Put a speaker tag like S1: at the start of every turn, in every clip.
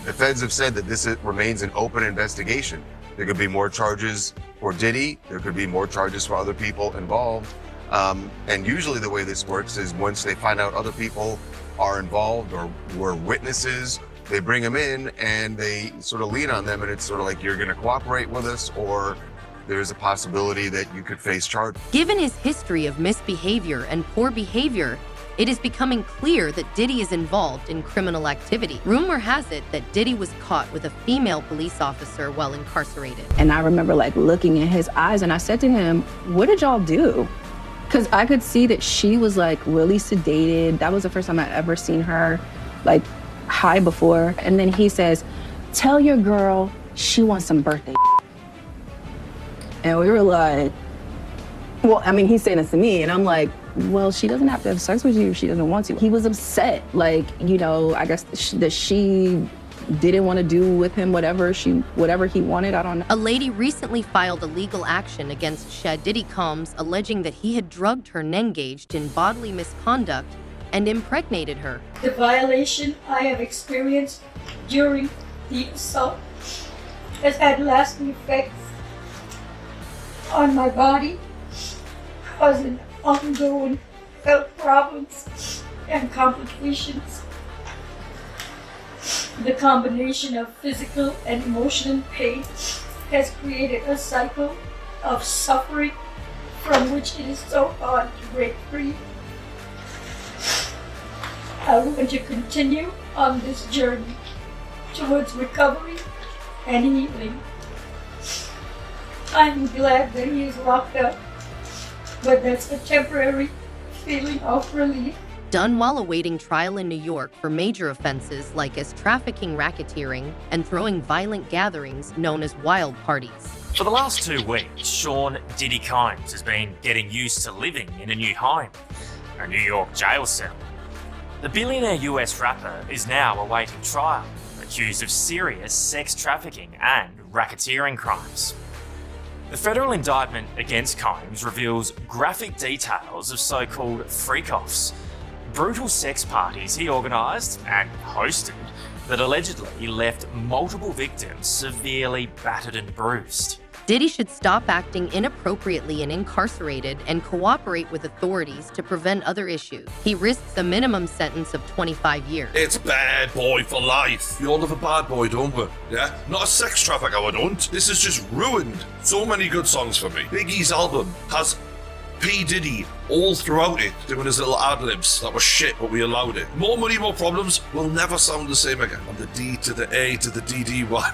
S1: The feds have said that remains an open investigation. There could be more charges for Diddy. There could be more charges for other people involved. And usually the way this works is once they find out other people are involved or were witnesses, they bring them in and they sort of lean on them, and it's sort of like, you're going to cooperate with us, or there's a possibility that you could face charges.
S2: Given his history of misbehavior and poor behavior, it is becoming clear that Diddy is involved in criminal activity. Rumor has it that Diddy was caught with a female police officer while incarcerated.
S3: And I remember looking in his eyes, and I said to him, "What did y'all do?" Because I could see that she was really sedated. That was the first time I ever seen her high before. And then he says, "Tell your girl she wants some birthday." And we were like, well, I mean, he's saying this to me, and I'm like, well, she doesn't have to have sex with you if she doesn't want to. He was upset, I guess that she didn't want to do with him whatever he wanted. I don't know.
S2: A lady recently filed a legal action against Shad Diddy Combs, alleging that he had drugged her and engaged in bodily misconduct and impregnated her.
S4: The violation I have experienced during the assault has had lasting effects on my body, causing ongoing health problems and complications. The combination of physical and emotional pain has created a cycle of suffering from which it is so hard to break free. I want to continue on this journey towards recovery and healing. I'm glad that he is locked up, but that's a temporary feeling of relief.
S2: Done while awaiting trial in New York for major offenses like as trafficking, racketeering, and throwing violent gatherings known as wild parties.
S5: For the last 2 weeks, Sean Diddy Combs has been getting used to living in a new home, a New York jail cell. The billionaire US rapper is now awaiting trial, accused of serious sex trafficking and racketeering crimes. The federal indictment against Combs reveals graphic details of so-called freak-offs, brutal sex parties he organised and hosted that allegedly left multiple victims severely battered and bruised.
S2: Diddy should stop acting inappropriately and incarcerated and cooperate with authorities to prevent other issues. He risks a minimum sentence of 25 years.
S6: It's bad boy for life. We all love a bad boy, don't we? Yeah? Not a sex trafficker, I don't. This has just ruined so many good songs for me. Biggie's album has P. Diddy all throughout it, doing his little ad-libs. That was shit, but we allowed it. More money, more problems will never sound the same again. On the D to the A to the DDY.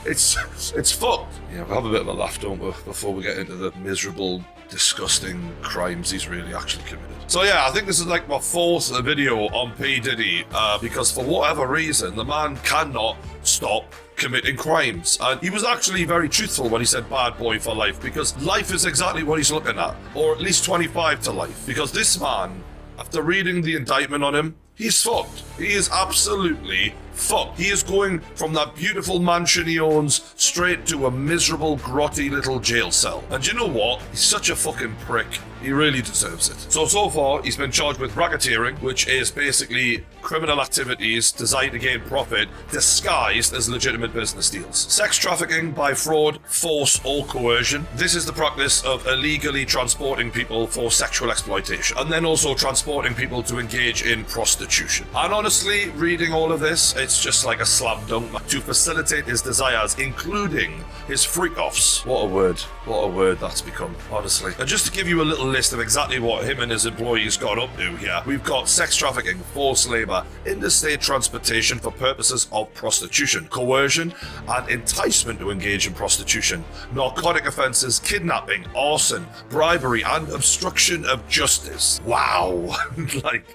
S6: It's fucked. Yeah, we'll have a bit of a laugh, don't we, before we get into the miserable, disgusting crimes he's really actually committed. So yeah, I think this is my 4th video on P. Diddy, because for whatever reason, the man cannot stop committing crimes. And he was actually very truthful when he said bad boy for life, because life is exactly what he's looking at, or at least 25 to life. Because this man, after reading the indictment on him, he's fucked. He is absolutely fucked. He is going from that beautiful mansion he owns straight to a miserable, grotty little jail cell. And you know what? He's such a fucking prick. He really deserves it. So far, he's been charged with racketeering, which is basically criminal activities designed to gain profit disguised as legitimate business deals. Sex trafficking by fraud, force, or coercion. This is the practice of illegally transporting people for sexual exploitation, and then also transporting people to engage in prostitution. And honestly, reading all of this, it's just like a slam dunk to facilitate his desires, including his freak-offs. What a word that's become, honestly. And just to give you a little list of exactly what him and his employees got up to here, we've got sex trafficking, forced labor, interstate transportation for purposes of prostitution, coercion and enticement to engage in prostitution, narcotic offenses, kidnapping, arson, bribery, and obstruction of justice. Wow.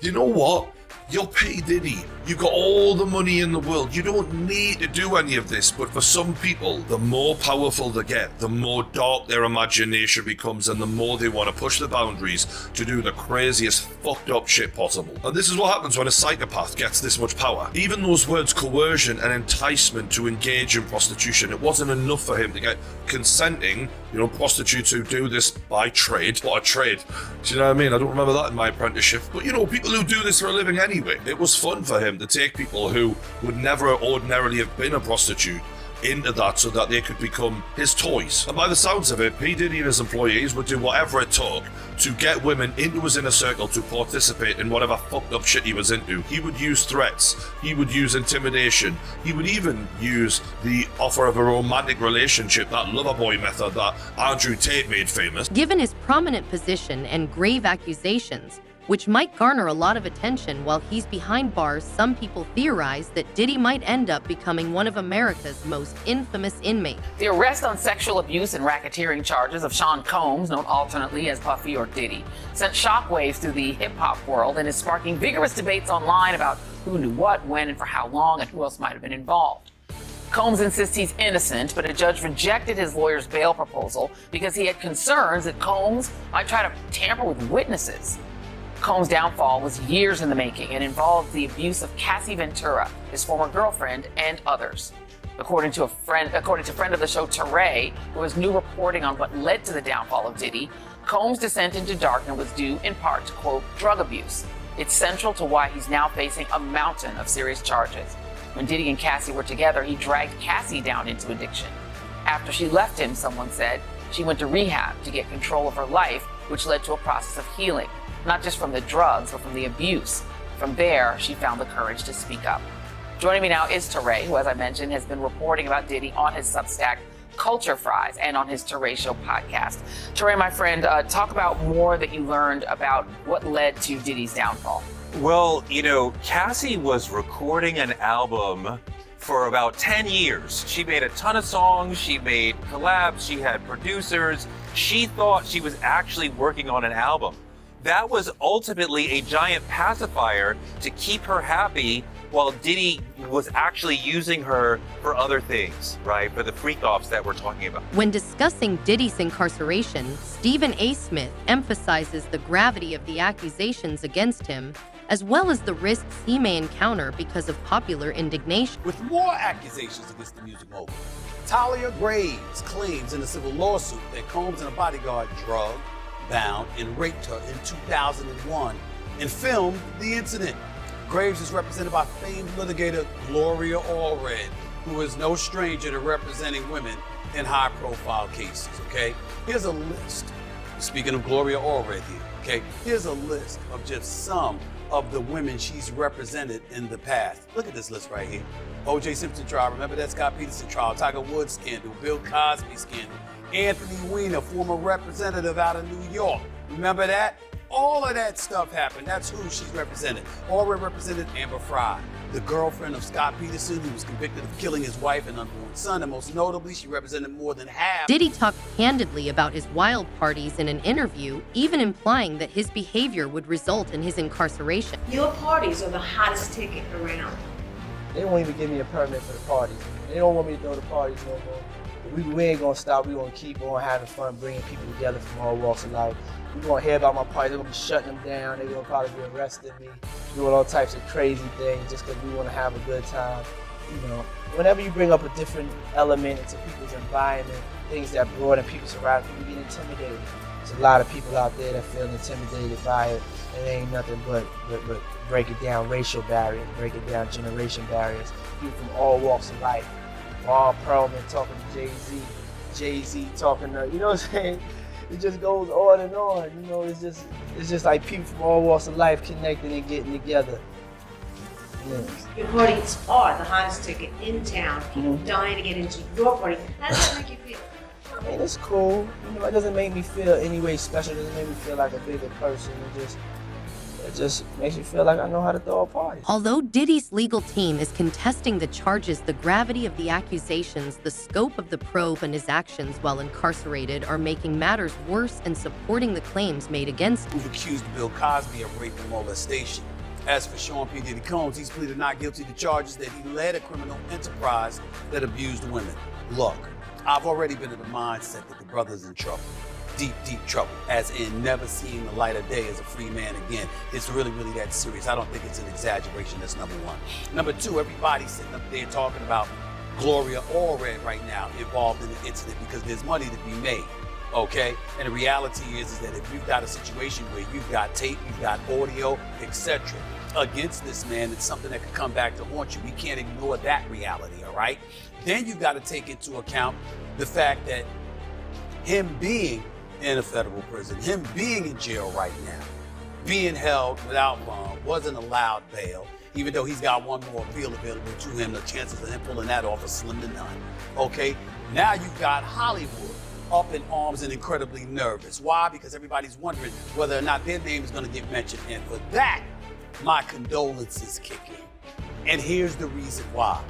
S6: You know what? You're P. Diddy. You've got all the money in the world. You don't need to do any of this, but for some people, the more powerful they get, the more dark their imagination becomes, and the more they want to push the boundaries to do the craziest fucked up shit possible. And this is what happens when a psychopath gets this much power. Even those words coercion and enticement to engage in prostitution, it wasn't enough for him to get consenting, prostitutes who do this by trade. What a trade. Do you know what I mean? I don't remember that in my apprenticeship. But people who do this for a living anyway. It was fun for him to take people who would never ordinarily have been a prostitute into that so that they could become his toys. And by the sounds of it, P. Diddy and his employees would do whatever it took to get women into his inner circle to participate in whatever fucked up shit he was into. He would use threats, he would use intimidation, he would even use the offer of a romantic relationship, that lover boy method that Andrew Tate made famous.
S2: Given his prominent position and grave accusations, which might garner a lot of attention while he's behind bars, some people theorize that Diddy might end up becoming one of America's most infamous inmates.
S7: The arrest on sexual abuse and racketeering charges of Sean Combs, known alternately as Puffy or Diddy, sent shockwaves through the hip-hop world and is sparking vigorous debates online about who knew what, when, and for how long, and who else might have been involved. Combs insists he's innocent, but a judge rejected his lawyer's bail proposal because he had concerns that Combs might try to tamper with witnesses. Combs' downfall was years in the making and involved the abuse of Cassie Ventura, his former girlfriend, and others. According to friend of the show Teray, who has new reporting on what led to the downfall of Diddy, Combs' descent into darkness was due in part to, quote, drug abuse. It's central to why he's now facing a mountain of serious charges. When Diddy and Cassie were together, he dragged Cassie down into addiction. After she left him, someone said, she went to rehab to get control of her life, which led to a process of healing. Not just from the drugs, but from the abuse. From there, she found the courage to speak up. Joining me now is Teray, who, as I mentioned, has been reporting about Diddy on his Substack, Culture Fries, and on his Teray Show podcast. Teray, my friend, talk about more that you learned about what led to Diddy's downfall.
S8: Well, Cassie was recording an album for about 10 years. She made a ton of songs, she made collabs, she had producers. She thought she was actually working on an album. That was ultimately a giant pacifier to keep her happy while Diddy was actually using her for other things, right? For the freak-offs that we're talking about.
S2: When discussing Diddy's incarceration, Stephen A. Smith emphasizes the gravity of the accusations against him, as well as the risks he may encounter because of popular indignation.
S9: With more accusations against the music mogul, Talia Graves claims in a civil lawsuit that Combs and a bodyguard drugged, bound, and raped her in 2001 and filmed the incident. Graves is represented by famed litigator Gloria Allred, who is no stranger to representing women in high-profile cases, okay? Here's a list. Speaking of Gloria Allred here, okay? Here's a list of just some of the women she's represented in the past. Look at this list right here. O.J. Simpson trial, remember that Scott Peterson trial, Tiger Woods scandal, Bill Cosby scandal, Anthony Weiner, former representative out of New York. Remember that? All of that stuff happened. That's who she's represented. Already represented Amber Frey, the girlfriend of Scott Peterson, who was convicted of killing his wife and unborn son, and most notably, she represented more than half.
S2: Diddy talked candidly about his wild parties in an interview, even implying that his behavior would result in his incarceration.
S10: Your parties are the hottest ticket around.
S11: They won't even give me a permit for the parties. They don't want me to throw the parties no more. We ain't gonna stop. We gonna keep on having fun, bringing people together from all walks of life. We gonna hear about my parties. They're gonna be shutting them down. They're gonna probably be arresting me, doing all types of crazy things just because we want to have a good time. Whenever you bring up a different element into people's environment, things that broaden people's horizon, people get intimidated. There's a lot of people out there that feel intimidated by it, and it ain't nothing but break it down racial barriers, break it down generation barriers. People from all walks of life. Bob Perlman talking to Jay-Z, Jay-Z talking to, you know what I'm saying? It just goes on and on, it's just like people from all walks of life connecting and getting together. Yes.
S10: Your parties are the hottest ticket in town. People dying to get into your party. How does that make you feel?
S11: I mean, it's cool. It doesn't make me feel any way special. It doesn't make me feel like a bigger person. It just makes me feel like I know how to throw a party.
S2: Although Diddy's legal team is contesting the charges, the gravity of the accusations, the scope of the probe, and his actions while incarcerated are making matters worse and supporting the claims made against him.
S9: Who've accused Bill Cosby of rape and molestation. As for Sean P. Diddy Combs, he's pleaded not guilty to charges that he led a criminal enterprise that abused women. Look, I've already been in the mindset that the brother's in trouble. Deep, deep trouble, as in never seeing the light of day as a free man again. It's really, really that serious. I don't think it's an exaggeration. That's number one. Number two, everybody's sitting up there talking about Gloria Allred right now involved in the incident because there's money to be made. okay? And the reality is that if you've got a situation where you've got tape, you've got audio, etc., against this man, it's something that could come back to haunt you. We can't ignore that reality, all right? Then you've got to take into account the fact that him being in a federal prison, him being in jail right now, being held without bond, wasn't allowed bail, even though he's got one more appeal available to him, the chances of him pulling that off are slim to none, okay? Now you've got Hollywood up in arms and incredibly nervous. Why? Because everybody's wondering whether or not their name is going to get mentioned. And for that, my condolences kick in. And here's the reason why.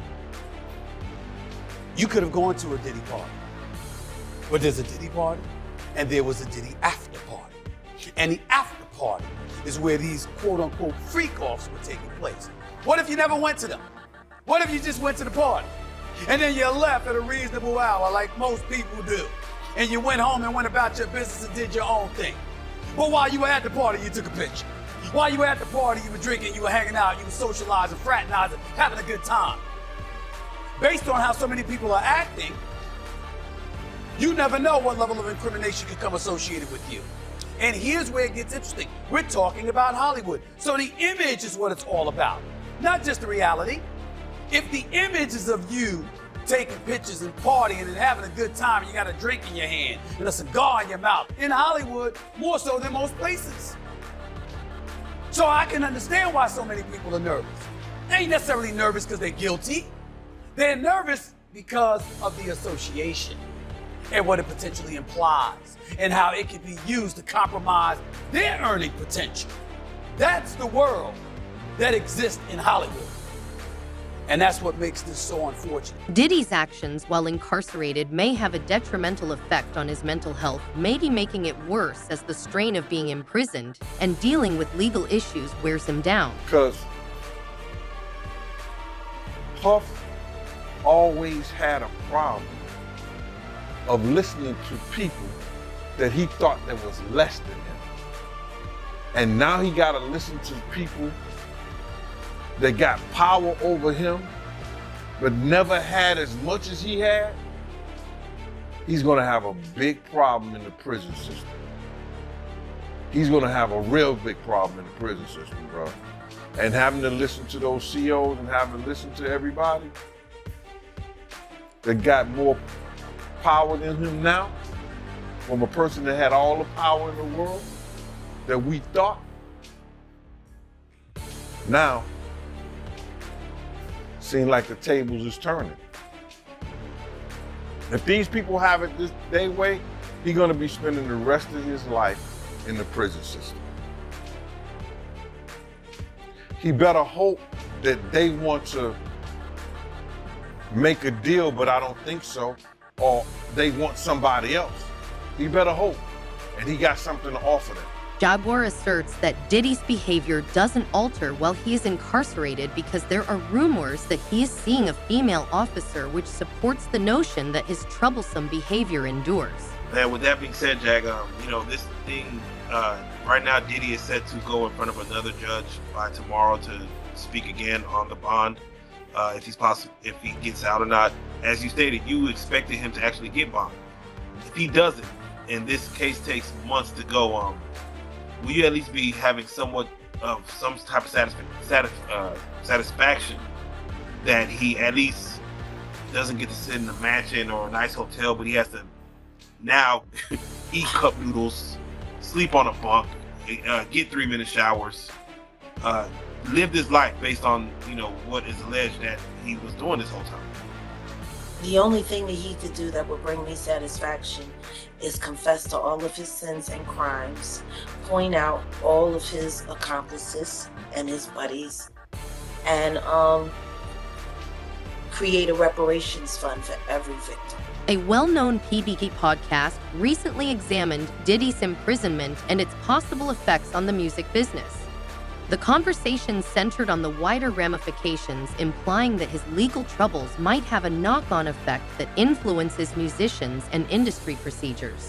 S9: You could have gone to a Diddy party, but there's a Diddy party and there was a Diddy after party. And the after party is where these quote unquote freak-offs were taking place. What if you never went to them? What if you just went to the party and then you left at a reasonable hour like most people do? And you went home and went about your business and did your own thing. But while you were at the party, you took a picture. While you were at the party, you were drinking, you were hanging out, you were socializing, fraternizing, having a good time. Based on how so many people are acting, you never know what level of incrimination could come associated with you. And here's where it gets interesting. We're talking about Hollywood. So the image is what it's all about, not just the reality. If the image is of you taking pictures and partying and having a good time, and you got a drink in your hand and a cigar in your mouth, in Hollywood, more so than most places. So I can understand why so many people are nervous. They ain't necessarily nervous because they're guilty. They're nervous because of the association and what it potentially implies and how it can be used to compromise their earning potential. That's the world that exists in Hollywood. And that's what makes this so unfortunate.
S2: Diddy's actions while incarcerated may have a detrimental effect on his mental health, maybe making it worse as the strain of being imprisoned and dealing with legal issues wears him down.
S12: Because Puff always had a problem of listening to people that he thought that was less than him. And now he got to listen to people that got power over him, but never had as much as he had. He's gonna have a big problem in the prison system. He's gonna have a real big problem in the prison system, bro. And having to listen to those COs and having to listen to everybody that got more power than him now, from a person that had all the power in the world that we thought, now seem like the tables is turning. If these people have it this their way, he's gonna be spending the rest of his life in the prison system. He better hope that they want to make a deal, but I don't think so, or they want somebody else. He better hope, and he got something to offer them.
S2: Jaguar asserts that Diddy's behavior doesn't alter while he is incarcerated because there are rumors that he is seeing a female officer, which supports the notion that his troublesome behavior endures.
S13: And with that being said, Jag, this thing, right now Diddy is set to go in front of another judge by tomorrow to speak again on the bond, if he gets out or not. As you stated, you expected him to actually get bond. If he doesn't, and this case takes months to go, will you at least be having somewhat of some type of satisfaction that he at least doesn't get to sit in a mansion or a nice hotel, but he has to now eat cup noodles, sleep on a bunk, get 3-minute showers, live this life based on what is alleged that he was doing this whole time?
S14: The only thing that he could do that would bring me satisfaction is confess to all of his sins and crimes, point out all of his accomplices and his buddies, and create a reparations fund for every victim.
S2: A well-known PBT podcast recently examined Diddy's imprisonment and its possible effects on the music business. The conversation centered on the wider ramifications, implying that his legal troubles might have a knock-on effect that influences musicians and industry procedures.